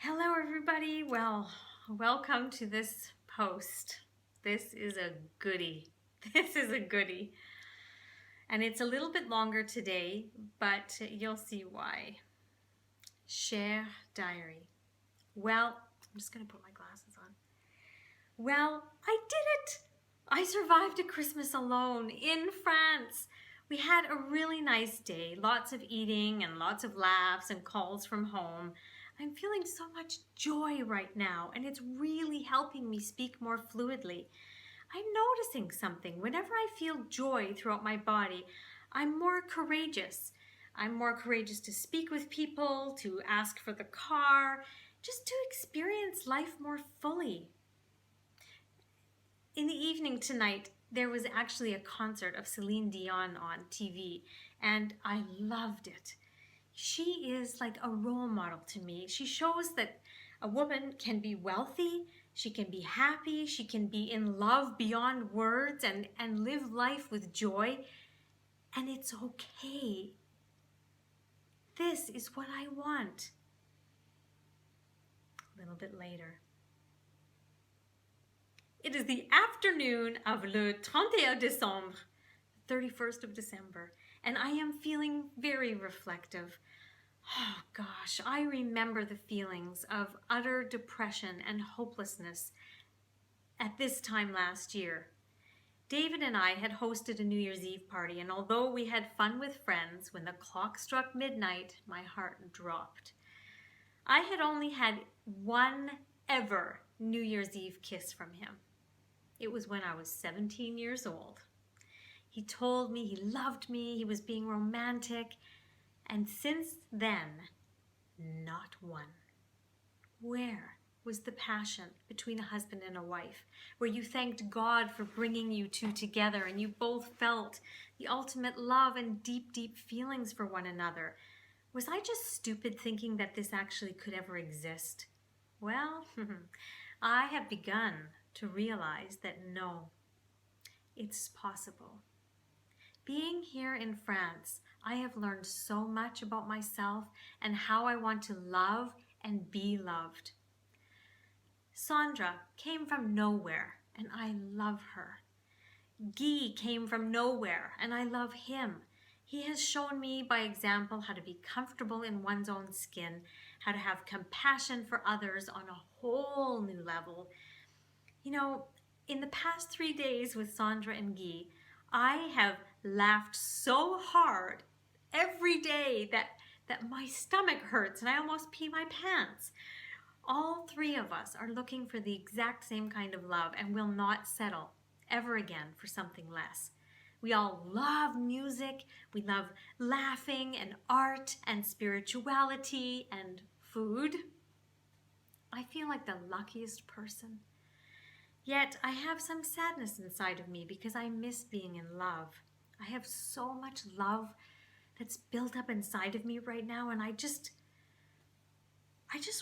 Hello everybody. Well, welcome to this post. This is a goodie. This is a goodie. And it's a little bit longer today, but you'll see why. Cher diary. Well, I'm just going to put my glasses on. Well, I did it! I survived a Christmas alone in France. We had a really nice day, lots of eating and lots of laughs and calls from home. I'm feeling so much joy right now, and it's really helping me speak more fluidly. I'm noticing something. Whenever I feel joy throughout my body, I'm more courageous. I'm more courageous to speak with people, to ask for the car, just to experience life more fully. In the evening tonight, there was actually a concert of Celine Dion on TV, and I loved it. She is like a role model to me. She shows that a woman can be wealthy, she can be happy, she can be in love beyond words and live life with joy, and it's okay. This is what I want. A little bit later. It is the afternoon of le 31 décembre, 31st of December, and I am feeling very reflective. Oh gosh, I remember the feelings of utter depression and hopelessness at this time last year. David and I had hosted a New Year's Eve party, and although we had fun with friends, when the clock struck midnight, my heart dropped. I had only had one ever New Year's Eve kiss from him. It was when I was 17 years old. He told me he loved me, he was being romantic, and since then, not one. Where was the passion between a husband and a wife, where you thanked God for bringing you two together and you both felt the ultimate love and deep, deep feelings for one another? Was I just stupid thinking that this actually could ever exist? Well, I have begun to realize that no, it's possible. Being here in France, I have learned so much about myself and how I want to love and be loved. Sandra came from nowhere, and I love her. Guy came from nowhere, and I love him. He has shown me by example how to be comfortable in one's own skin, how to have compassion for others on a whole new level. You know, in the past 3 days with Sandra and Guy, I have laughed so hard every day that my stomach hurts and I almost pee my pants. All three of us are looking for the exact same kind of love and will not settle ever again for something less. We all love music, we love laughing and art and spirituality and food. I feel like the luckiest person. Yet I have some sadness inside of me because I miss being in love. I have so much love that's built up inside of me right now, and I just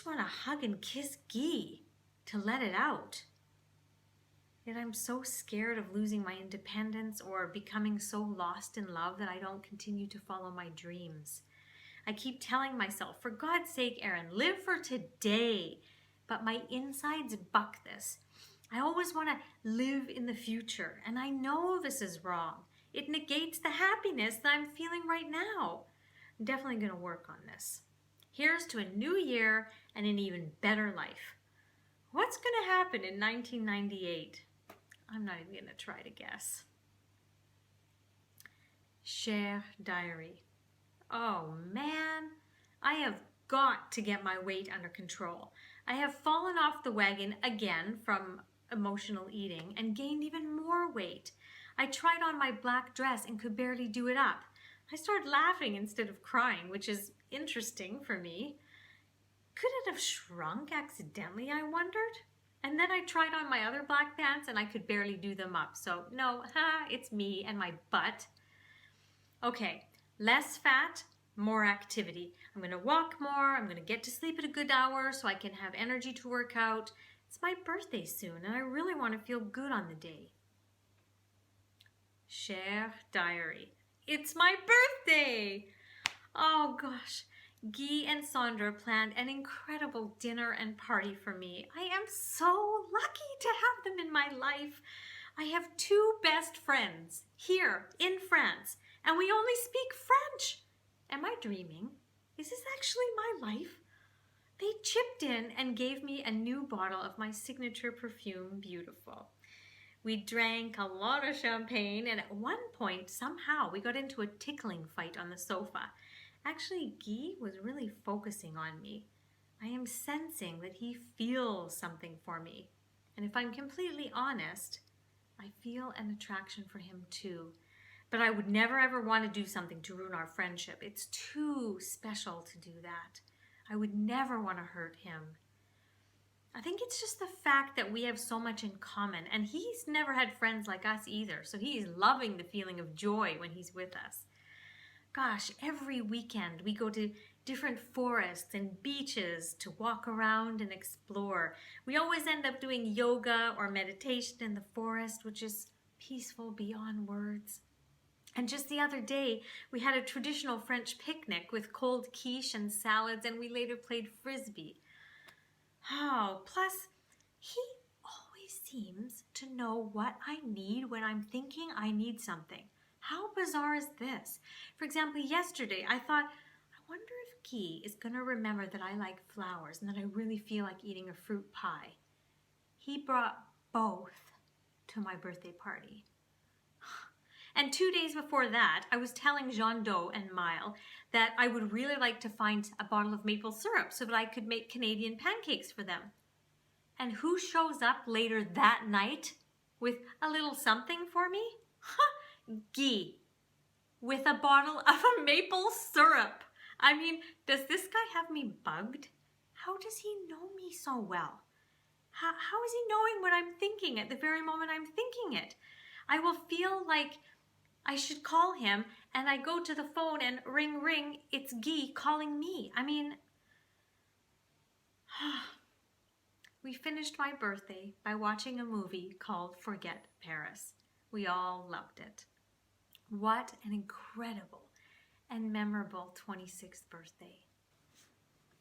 want to hug and kiss Guy to let it out. Yet I'm so scared of losing my independence or becoming so lost in love that I don't continue to follow my dreams. I keep telling myself, for God's sake, Erin, live for today. But my insides buck this. I always want to live in the future, and I know this is wrong. It negates the happiness that I'm feeling right now. I'm definitely going to work on this. Here's to a new year and an even better life. What's going to happen in 1998? I'm not even going to try to guess. Cher diary. Oh man, I have got to get my weight under control. I have fallen off the wagon again from emotional eating and gained even more weight. I tried on my black dress and could barely do it up. I started laughing instead of crying, which is interesting for me. Could it have shrunk accidentally, I wondered? And then I tried on my other black pants and I could barely do them up. So no, it's me and my butt. Okay, less fat, more activity. I'm going to walk more. I'm going to get to sleep at a good hour so I can have energy to work out. It's my birthday soon and I really want to feel good on the day. Cher diary. It's my birthday! Oh gosh. Guy and Sandra planned an incredible dinner and party for me. I am so lucky to have them in my life. I have two best friends here in France, and we only speak French. Am I dreaming? Is this actually my life? They chipped in and gave me a new bottle of my signature perfume, Beautiful. We drank a lot of champagne, and at one point, somehow, we got into a tickling fight on the sofa. Actually, Guy was really focusing on me. I am sensing that he feels something for me. And if I'm completely honest, I feel an attraction for him too. But I would never ever want to do something to ruin our friendship. It's too special to do that. I would never want to hurt him. I think it's just the fact that we have so much in common, and he's never had friends like us either, so he's loving the feeling of joy when he's with us. Gosh, every weekend we go to different forests and beaches to walk around and explore. We always end up doing yoga or meditation in the forest, which is peaceful beyond words. And just the other day, we had a traditional French picnic with cold quiche and salads, and we later played frisbee. Oh, plus, he always seems to know what I need when I'm thinking I need something. How bizarre is this? For example, yesterday I thought, I wonder if Guy is going to remember that I like flowers and that I really feel like eating a fruit pie. He brought both to my birthday party. And 2 days before that, I was telling Jean Doe and Mile that I would really like to find a bottle of maple syrup so that I could make Canadian pancakes for them. And who shows up later that night with a little something for me? Guy, with a bottle of a maple syrup. I mean, does this guy have me bugged? How does he know me so well? How is he knowing what I'm thinking at the very moment I'm thinking it? I will feel like I should call him, and I go to the phone and ring, ring, it's Guy calling me. I mean, we finished my birthday by watching a movie called Forget Paris. We all loved it. What an incredible and memorable 26th birthday.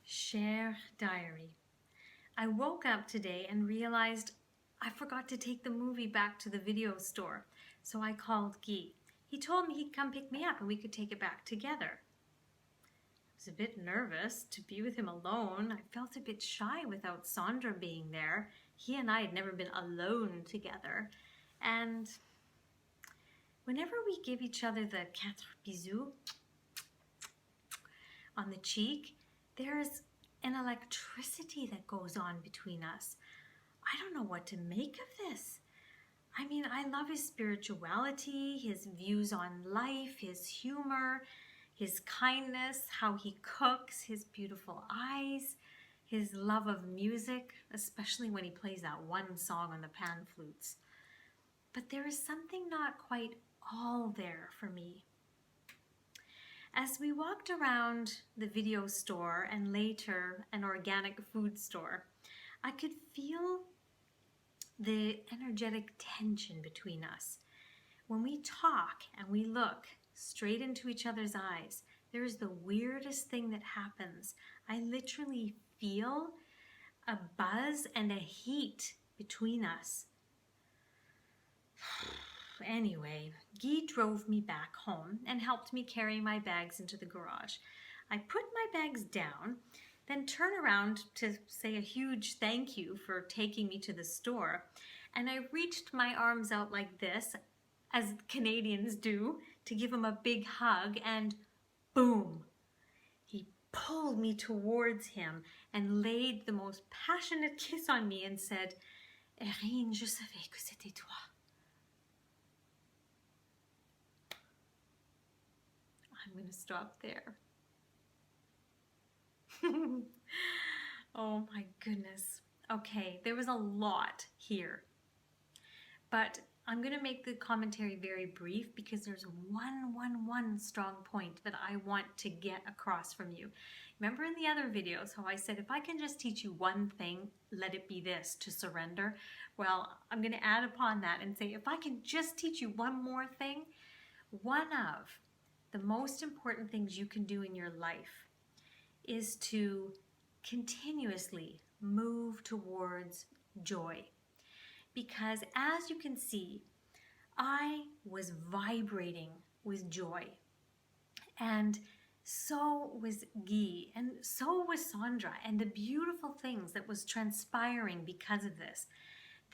Cher diary. I woke up today and realized I forgot to take the movie back to the video store, so I called Guy. He told me he'd come pick me up and we could take it back together. I was a bit nervous to be with him alone. I felt a bit shy without Sandra being there. He and I had never been alone together. And whenever we give each other the 4 bisous on the cheek, there's an electricity that goes on between us. I don't know what to make of this. I mean, I love his spirituality, his views on life, his humor, his kindness, how he cooks, his beautiful eyes, his love of music, especially when he plays that one song on the pan flutes. But there is something not quite all there for me. As we walked around the video store and later an organic food store, I could feel the energetic tension between us. When we talk and we look straight into each other's eyes, there is the weirdest thing that happens. I literally feel a buzz and a heat between us. Anyway, Guy drove me back home and helped me carry my bags into the garage. I put my bags down, then turn around to say a huge thank you for taking me to the store. And I reached my arms out like this, as Canadians do, to give him a big hug, and boom! He pulled me towards him and laid the most passionate kiss on me and said, Erin, je savais que c'était toi. I'm going to stop there. Oh my goodness. Okay, there was a lot here. But I'm going to make the commentary very brief because there's one strong point that I want to get across from you. Remember in the other videos how I said if I can just teach you one thing, let it be this, to surrender? Well, I'm going to add upon that and say if I can just teach you one more thing, one of the most important things you can do in your life is to continuously move towards joy. Because as you can see, I was vibrating with joy. And so was Guy, and so was Sandra, and the beautiful things that was transpiring because of this.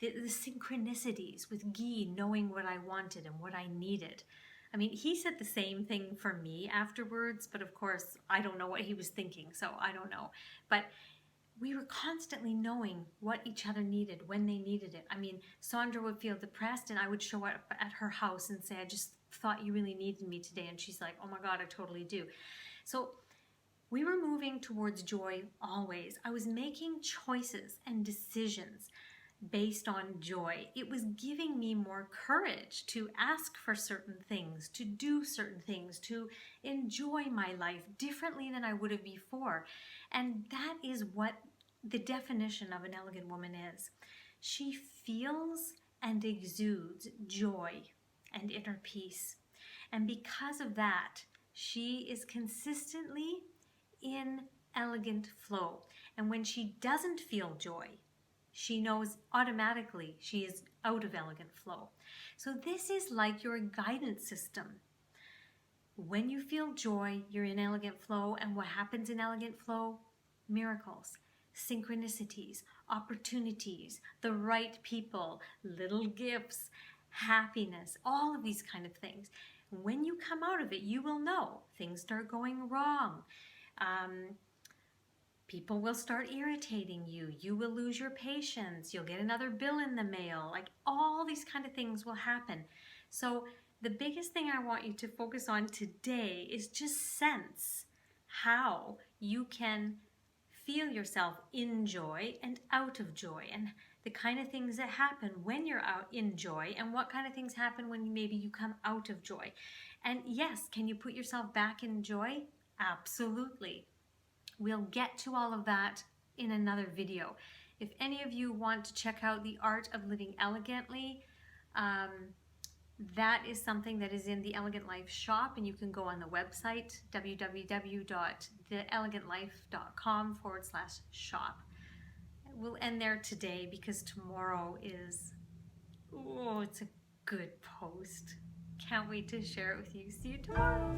The synchronicities with Guy knowing what I wanted and what I needed. I mean, he said the same thing for me afterwards, but of course, I don't know what he was thinking, so I don't know. But we were constantly knowing what each other needed when they needed it. I mean, Sandra would feel depressed and I would show up at her house and say, I just thought you really needed me today. And she's like, oh my God, I totally do. So we were moving towards joy always. I was making choices and decisions based on joy. It was giving me more courage to ask for certain things, to do certain things, to enjoy my life differently than I would have before. And that is what the definition of an elegant woman is. She feels and exudes joy and inner peace. And because of that, she is consistently in elegant flow. And when she doesn't feel joy, she knows automatically she is out of elegant flow. So this is like your guidance system. When you feel joy, you're in elegant flow. And what happens in elegant flow? Miracles, synchronicities, opportunities, the right people, little gifts, happiness, all of these kind of things. When you come out of it, you will know things start going wrong. People will start irritating you. You will lose your patience. You'll get another bill in the mail. Like all these kind of things will happen. So the biggest thing I want you to focus on today is just sense how you can feel yourself in joy and out of joy, and the kind of things that happen when you're out in joy, and what kind of things happen when maybe you come out of joy. And yes, can you put yourself back in joy? Absolutely. We'll get to all of that in another video. If any of you want to check out the art of living elegantly, that is something that is in the Elegant Life shop, and you can go on the website www.theelegantlife.com/shop. We'll end there today because tomorrow is, oh, it's a good post. Can't wait to share it with you. See you tomorrow.